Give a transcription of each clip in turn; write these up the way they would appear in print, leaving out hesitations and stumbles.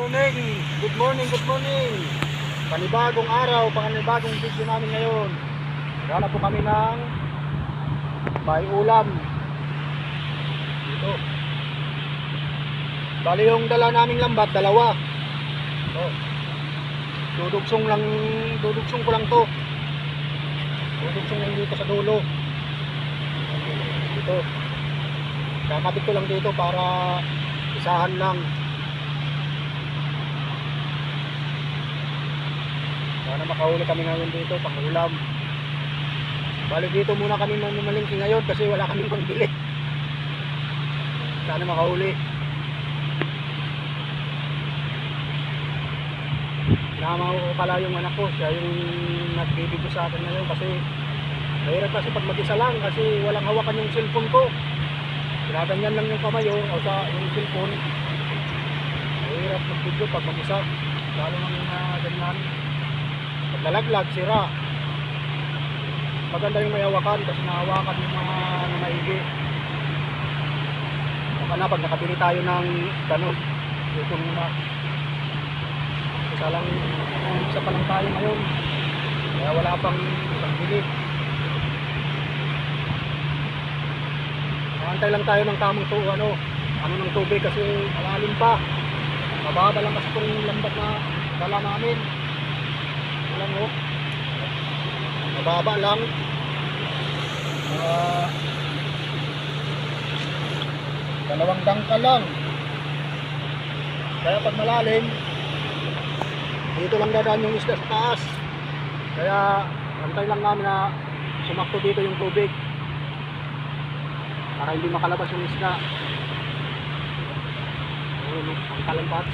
morning! Good morning, good morning! Panibagong araw, panibagong video namin ngayon. Naghanap po kami ng may ulam. Dito. Bali yung dala naming lambat, dalawa. Ito. Dudugsong ko lang to. Dudugsong lang dito sa dulo. Dito. Kakabit ko lang dito para isahan lang. Sana makahuli kami ngayon dito pang ulam. Bali dito muna kami mamalingki ngayon kasi wala kaming pambili. Sana makahuli. Sinama ko pala yung anak ko, siya yung nagbibigyo sa akin ngayon kasi mahirap kasi pag mag-isa lang kasi walang hawakan yung cellphone ko. Tinaganyan lang yung kamay o sa yung cellphone. Mahirap mag-video pag mag-isa. Lalo nang ganyan. Pag nalaglag, sira. Maganda yung may hawakan kasi nahawakan yung mga maigi. Baka na pag nakabili tayo ng ganun, ito muna. Isa pa lang tayo ngayon. Kaya wala pang bili. Antay lang tayo ng tamang ng tubig kasi malalim pa. Mababa lang kasi kung lambat na dala namin. Alam mo, mababa lang. Dalawang dangkal lang. Kaya pag malalim, dito lang dadaan yung isda sa taas. Kaya antay lang namin na sumakto dito yung tubig para hindi makalabas yung isda. Ang kalambat.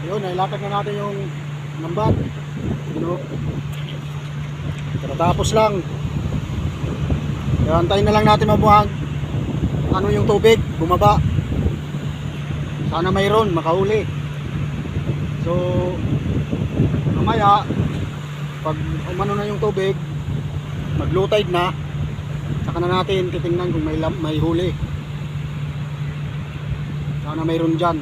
Yun, nailatag na natin yung lambat. Tapos lang. Kaya antayin na lang natin mabuhag yung tubig, bumaba. Sana mayroon, makahuli. So, mamaya, pag umano na yung tubig, mag-low tide na, saka na natin titingnan kung may huli. Sana mayroon dyan.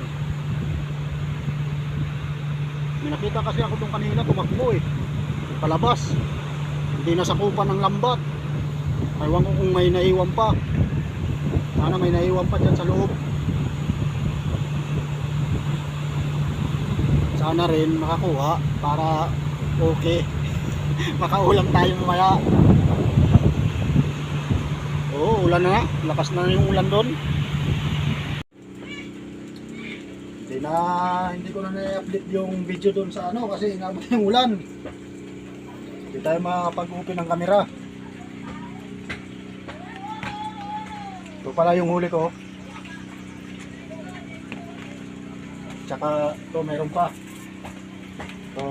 May nakita kasi ako doon kanina, tumakbo palabas. Hindi nasakupan ng lambat. Ewan ko kung may naiwan pa. Sana may naiwan pa dyan sa loob. Sana rin makakuha para okay. Makaulam tayo mamaya. Oo, ulan na. Lakas na yung ulan doon. Hindi ko na na-update yung video doon sa ano kasi inabot yung ulan. Hindi tayo makapag-open ng camera. Ito pala yung huli ko. Tsaka ito meron pa. Ito.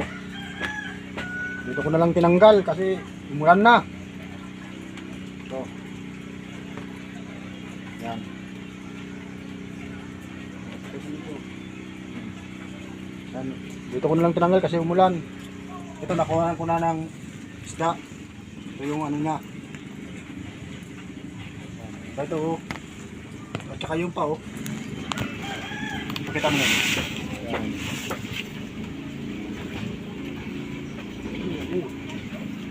Dito ko na lang tinanggal kasi umulan na. Ito. Yan. Yan. Dito ko na lang tinanggal kasi umulan. Ito nakuha ko na ng isda. Ito yung ano na. Ito oh. At saka yung pa oh. Pakita mo na. Yan.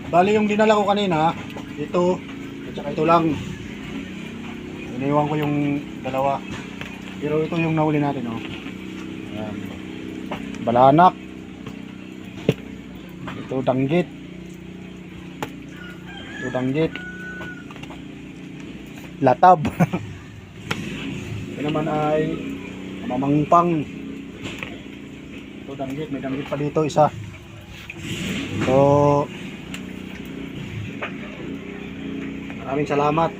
Bali yung dinala ko kanina, ito, at saka ito lang. Iniwan ko yung dalawa. Pero ito yung nahuli natin oh. Ayan. Balanak. Ito danggit. Ito danggit. Latab. Ito naman ay mamangpang. Ito danggit, may danggit pa dito isa. So maraming salamat.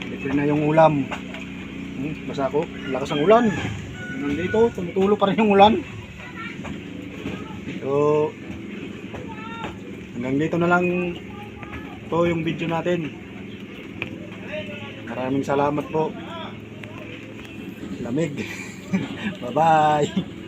Libre na yung ulam. Basta ako, lakas ang ulan. Nandito, tumutulo pa rin yung ulan. So hanggang dito na lang to yung video natin. Maraming salamat po. Lamig. Bye bye.